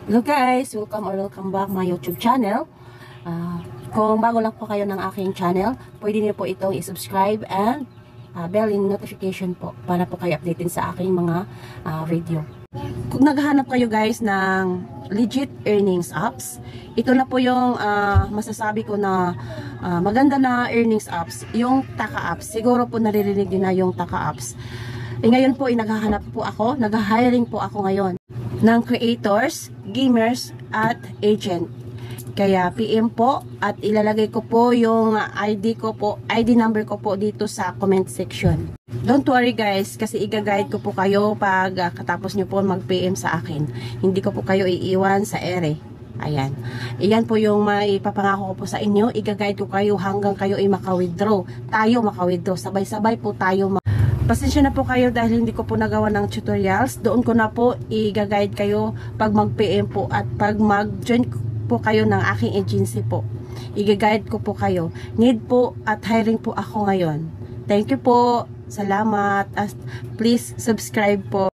Hello guys, welcome back my YouTube channel. Kung bago lang po kayo ng aking channel, pwede niyo po itong i-subscribe and bell in notification po para po kayo updated sa aking mga video. Kung naghahanap kayo guys ng legit earnings apps, ito na po yung masasabi ko na maganda na earnings apps, yung Taka apps. Siguro po naririnig din na yung Taka apps. Ngayon po naghahanap po ako, nag-hiring po ako ngayon ng creators, gamers, at agent. Kaya PM po at ilalagay ko po yung ID number ko po dito sa comment section. Don't worry guys, kasi i-guide ko po kayo pag katapos nyo po mag-PM sa akin. Hindi ko po kayo iiwan sa ere. Ayan. Iyan po yung maipapangako ko po sa inyo. I-guide ko kayo hanggang kayo ay maka-withdraw. Tayo maka-withdraw. Sabay-sabay po tayo Pasensya na po kayo dahil hindi ko po nagawa ng tutorials. Doon ko na po i-guide kayo pag mag-PM po at pag mag-join po kayo ng aking agency po. I-guide ko po kayo. Need po at hiring po ako ngayon. Thank you po. Salamat. Please subscribe po.